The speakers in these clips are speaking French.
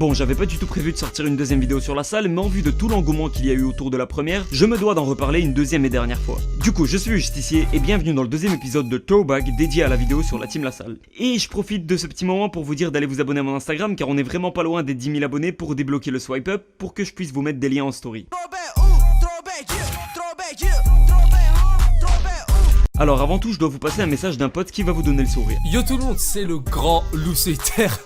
Bon, j'avais pas du tout prévu de sortir une deuxième vidéo sur la salle, mais en vue de tout l'engouement qu'il y a eu autour de la première, je me dois d'en reparler une deuxième et dernière fois. Du coup, je suis Justicier et bienvenue dans le deuxième épisode de Throwback dédié à la vidéo sur la team La Salle. Et je profite de ce petit moment pour vous dire d'aller vous abonner à mon Instagram car on est vraiment pas loin des 10 000 abonnés pour débloquer le swipe up pour que je puisse vous mettre des liens en story. Alors avant tout, je dois vous passer un message d'un pote qui va vous donner le sourire. Yo tout le monde, c'est le grand loup solitaire.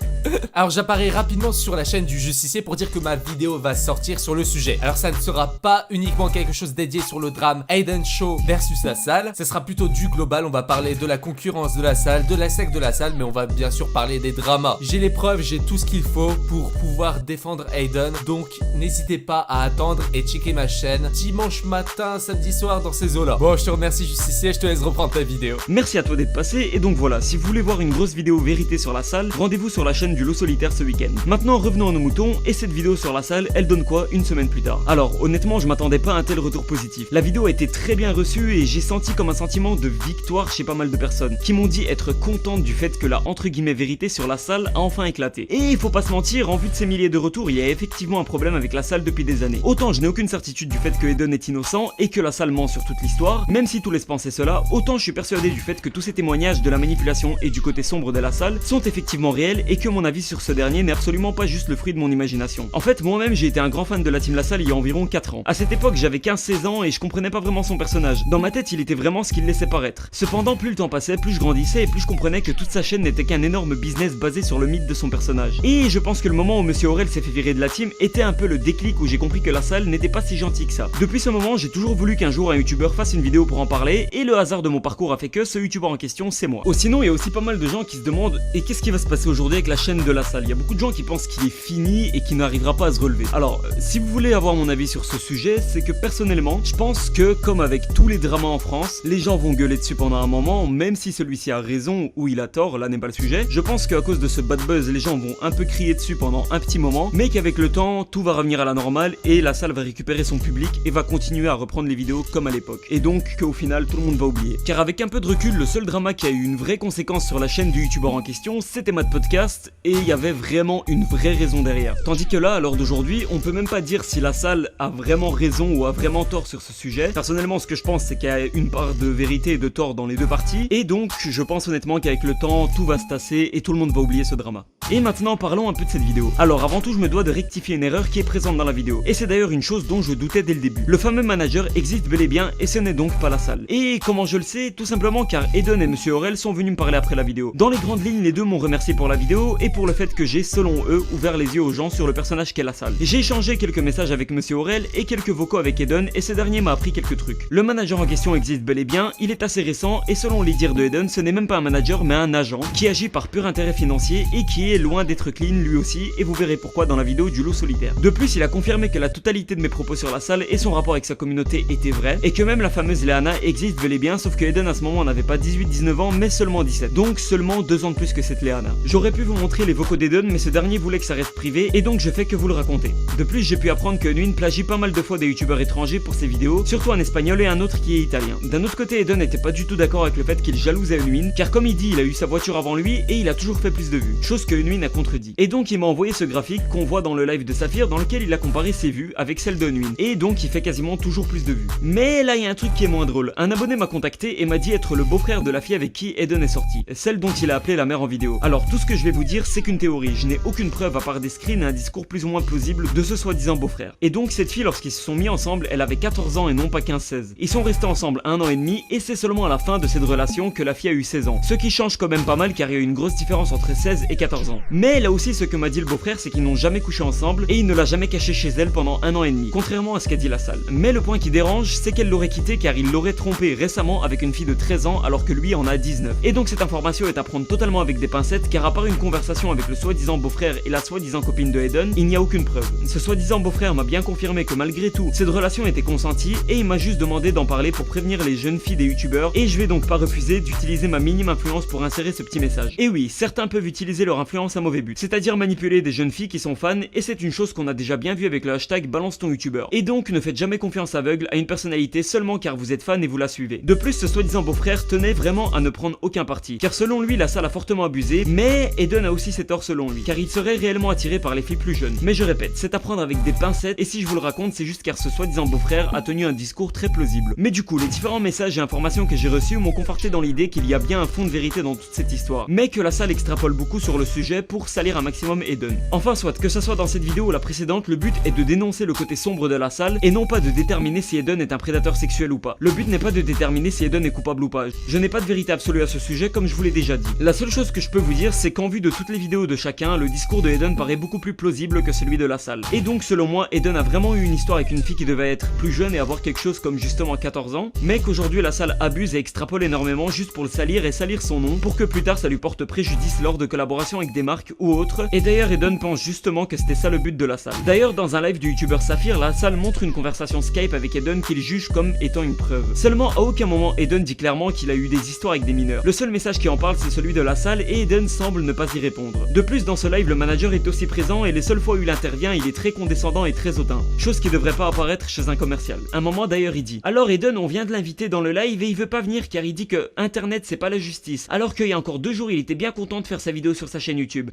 Alors j'apparais rapidement sur la chaîne du Justicier pour dire que ma vidéo va sortir sur le sujet. Alors ça ne sera pas uniquement quelque chose dédié sur le drame Aiden Show versus La Salle. Ça sera plutôt du global, on va parler de la concurrence de La Salle, de la secte de La Salle, mais on va bien sûr parler des dramas. J'ai les preuves, j'ai tout ce qu'il faut pour pouvoir défendre Aiden. Donc n'hésitez pas à attendre et checker ma chaîne dimanche matin, samedi soir dans ces eaux-là. Bon, je te remercie Justicier, je te laisse reprendre ta vidéo. Merci à toi d'être passé, et donc voilà, si vous voulez voir une grosse vidéo vérité sur La Salle, rendez-vous sur la chaîne du loup solitaire ce week-end. Maintenant revenons à nos moutons, et cette vidéo sur La Salle, elle donne quoi une semaine plus tard? Alors honnêtement je m'attendais pas à un tel retour positif. La vidéo a été très bien reçue et j'ai senti comme un sentiment de victoire chez pas mal de personnes, qui m'ont dit être contentes du fait que la entre guillemets vérité sur La Salle a enfin éclaté. Et il faut pas se mentir, en vue de ces milliers de retours, il y a effectivement un problème avec La Salle depuis des années. Autant je n'ai aucune certitude du fait que Aiden est innocent et que La Salle ment sur toute l'histoire, même si tout laisse penser cela, autant je suis persuadé du fait que tous ces témoignages de la manipulation et du côté sombre de La Salle sont effectivement réels et que mon avis sur ce dernier n'est absolument pas juste le fruit de mon imagination. En fait, moi-même j'ai été un grand fan de la team La Salle il y a environ 4 ans. À cette époque, j'avais 15-16 ans et je comprenais pas vraiment son personnage. Dans ma tête, il était vraiment ce qu'il laissait paraître. Cependant, plus le temps passait, plus je grandissais et plus je comprenais que toute sa chaîne n'était qu'un énorme business basé sur le mythe de son personnage. Et je pense que le moment où Monsieur Aurel s'est fait virer de la team était un peu le déclic où j'ai compris que La Salle n'était pas si gentil que ça. Depuis ce moment, j'ai toujours voulu qu'un jour un youtubeur fasse une vidéo pour en parler et le hasard de mon parcours a fait que ce youtubeur en question, c'est moi. Sinon, il y a aussi pas mal de gens qui se demandent et qu'est-ce qui va se passer aujourd'hui avec la chaîne de La Salle. Il y a beaucoup de gens qui pensent qu'il est fini et qu'il n'arrivera pas à se relever. Alors, si vous voulez avoir mon avis sur ce sujet, c'est que personnellement, je pense que comme avec tous les dramas en France, les gens vont gueuler dessus pendant un moment, même si celui-ci a raison ou il a tort, là n'est pas le sujet. Je pense qu'à cause de ce bad buzz, les gens vont un peu crier dessus pendant un petit moment, mais qu'avec le temps, tout va revenir à la normale et La Salle va récupérer son public et va continuer à reprendre les vidéos comme à l'époque. Et donc qu'au final, tout le monde va oublier. Car avec un peu de recul, le seul drama qui a eu une vraie conséquence sur la chaîne du youtubeur en question, c'était Mad Podcast, et il y avait vraiment une vraie raison derrière. Tandis que là, à l'heure d'aujourd'hui, on peut même pas dire si La Salle a vraiment raison ou a vraiment tort sur ce sujet. Personnellement, ce que je pense, c'est qu'il y a une part de vérité et de tort dans les deux parties, et donc je pense honnêtement qu'avec le temps, tout va se tasser et tout le monde va oublier ce drama. Et maintenant, parlons un peu de cette vidéo. Alors avant tout, je me dois de rectifier une erreur qui est présente dans la vidéo, et c'est d'ailleurs une chose dont je doutais dès le début. Le fameux manager existe bel et bien, et ce n'est donc pas La Salle. Et comment je le sais? Tout simplement car Aiden et Monsieur Aurel sont venus me parler après la vidéo. Dans les grandes lignes, les deux m'ont remercié pour la vidéo et pour le fait que j'ai, selon eux, ouvert les yeux aux gens sur le personnage qu'est La Salle. J'ai échangé quelques messages avec Monsieur Aurel et quelques vocaux avec Aiden et ce dernier m'a appris quelques trucs. Le manager en question existe bel et bien, il est assez récent et selon les dires de Aiden, ce n'est même pas un manager mais un agent qui agit par pur intérêt financier et qui est loin d'être clean lui aussi et vous verrez pourquoi dans la vidéo du loup solitaire. De plus, il a confirmé que la totalité de mes propos sur La Salle et son rapport avec sa communauté étaient vrais et que même la fameuse Léana existe bel et bien, sauf que Aiden à ce moment n'avait pas 18-19 ans mais seulement 17. Donc seulement 2 ans de plus que cette Léana. J'aurais pu vous montrer les vocaux d'Aiden mais ce dernier voulait que ça reste privé et donc je fais que vous le raconter. De plus, j'ai pu apprendre que Nuin plagie pas mal de fois des youtubeurs étrangers pour ses vidéos, surtout un espagnol et un autre qui est italien. D'un autre côté, Aiden n'était pas du tout d'accord avec le fait qu'il jalousait Nuin, car comme il dit, il a eu sa voiture avant lui et il a toujours fait plus de vues, chose que Nuin a contredit. Et donc il m'a envoyé ce graphique qu'on voit dans le live de Saphir dans lequel il a comparé ses vues avec celles de Nuin, et donc il fait quasiment toujours plus de vues. Mais là il y a un truc qui est moins drôle. Un abonné m'a contacté et m'a dit être le beau-frère de la fille avec qui Aiden est sorti, celle dont il a appelé la mère en vidéo. Alors tout ce que je vais vous dire c'est qu'une théorie, je n'ai aucune preuve à part des screens et un discours plus ou moins plausible de ce soi-disant beau-frère. Et donc cette fille lorsqu'ils se sont mis ensemble, elle avait 14 ans et non pas 15-16. Ils sont restés ensemble 1 an et demi et c'est seulement à la fin de cette relation que la fille a eu 16 ans. Ce qui change quand même pas mal car il y a une grosse différence entre 16 et 14 ans. Mais là aussi ce que m'a dit le beau-frère c'est qu'ils n'ont jamais couché ensemble et il ne l'a jamais caché chez elle pendant 1 an et demi, contrairement à ce qu'a dit La Salle. Mais le point qui dérange c'est qu'elle l'aurait quitté car il l'aurait trompé récemment avec une fille de 13 ans alors que lui en a 19. Et donc cette information est à prendre totalement avec des pincettes car à part une conversation avec le soi-disant beau-frère et la soi-disant copine de Aiden, il n'y a aucune preuve. Ce soi-disant beau-frère m'a bien confirmé que malgré tout, cette relation était consentie et il m'a juste demandé d'en parler pour prévenir les jeunes filles des youtubeurs et je vais donc pas refuser d'utiliser ma minime influence pour insérer ce petit message. Et oui, certains peuvent utiliser leur influence à mauvais but, c'est-à-dire manipuler des jeunes filles qui sont fans et c'est une chose qu'on a déjà bien vu avec le hashtag balance ton youtubeur. Et donc ne faites jamais confiance aveugle à une personnalité seulement car vous êtes fan et vous la suivez. De plus, ce soi-disant beau-frère tenait vraiment à ne prendre aucun parti car selon lui La Salle a fortement abusé, mais Aiden a aussi aussi c'est tort selon lui, car il serait réellement attiré par les filles plus jeunes. Mais je répète, c'est à prendre avec des pincettes, et si je vous le raconte, c'est juste car ce soi-disant beau-frère a tenu un discours très plausible. Mais du coup, les différents messages et informations que j'ai reçus m'ont conforté dans l'idée qu'il y a bien un fond de vérité dans toute cette histoire, mais que la salle extrapole beaucoup sur le sujet pour salir un maximum Eden. Enfin soit, que ce soit dans cette vidéo ou la précédente, le but est de dénoncer le côté sombre de la salle, et non pas de déterminer si Eden est un prédateur sexuel ou pas. Le but n'est pas de déterminer si Eden est coupable ou pas. Je n'ai pas de vérité absolue à ce sujet, comme je vous l'ai déjà dit. La seule chose que je peux vous dire, c'est qu'en vue de toutes les vidéos de chacun, le discours de Eden paraît beaucoup plus plausible que celui de la salle. Et donc selon moi, Eden a vraiment eu une histoire avec une fille qui devait être plus jeune et avoir quelque chose comme justement 14 ans, mais qu'aujourd'hui la salle abuse et extrapole énormément juste pour le salir et salir son nom, pour que plus tard ça lui porte préjudice lors de collaborations avec des marques ou autres. Et d'ailleurs Eden pense justement que c'était ça le but de la salle. D'ailleurs dans un live du youtubeur Saphir, la salle montre une conversation Skype avec Eden qu'il juge comme étant une preuve. Seulement à aucun moment Eden dit clairement qu'il a eu des histoires avec des mineurs. Le seul message qui en parle c'est celui de la salle et Eden semble ne pas y répondre. De plus dans ce live le manager est aussi présent et les seules fois où il intervient il est très condescendant et très hautain, chose qui devrait pas apparaître chez un commercial. Un moment d'ailleurs il dit: alors Eden, on vient de l'inviter dans le live et il veut pas venir car il dit que internet c'est pas la justice, alors qu'il y a encore 2 jours il était bien content de faire sa vidéo sur sa chaîne YouTube.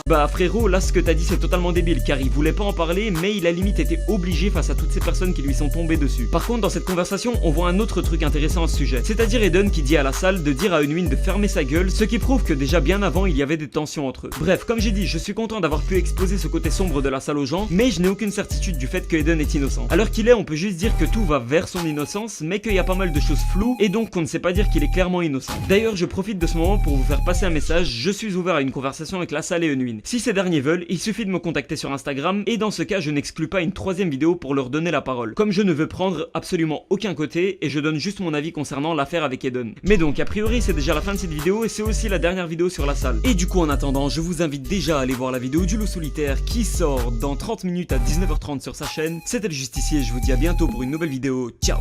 Bah frérot, là ce que t'as dit c'est totalement débile car il voulait pas en parler mais il a limite été obligé face à toutes ces personnes qui lui sont tombées dessus. Par contre dans cette conversation on voit un autre truc intéressant à ce sujet, c'est-à-dire Eden qui dit à la salle de dire à Unwin de fermer sa gueule, ce qui prouve que déjà bien avant il y avait des tensions entre eux. Bref, comme j'ai dit, je suis content d'avoir pu exposer ce côté sombre de la salle aux gens, mais je n'ai aucune certitude du fait que Eden est innocent. Alors qu'il est, on peut juste dire que tout va vers son innocence, mais qu'il y a pas mal de choses floues, et donc qu'on ne sait pas dire qu'il est clairement innocent. D'ailleurs, je profite de ce moment pour vous faire passer un message, je suis ouvert à une conversation avec la salle et Unwin. Si ces derniers veulent, il suffit de me contacter sur Instagram, et dans ce cas, je n'exclus pas une 3e vidéo pour leur donner la parole. Comme je ne veux prendre absolument aucun côté, et je donne juste mon avis concernant l'affaire avec Eden. Mais donc, a priori, c'est déjà la fin de cette vidéo, et c'est aussi la dernière vidéo sur la salle. Et du coup, en attendant, je vous invite déjà à aller voir la vidéo du loup solitaire qui sort dans 30 minutes à 19h30 sur sa chaîne. C'était le Justicier, je vous dis à bientôt pour une nouvelle vidéo, ciao.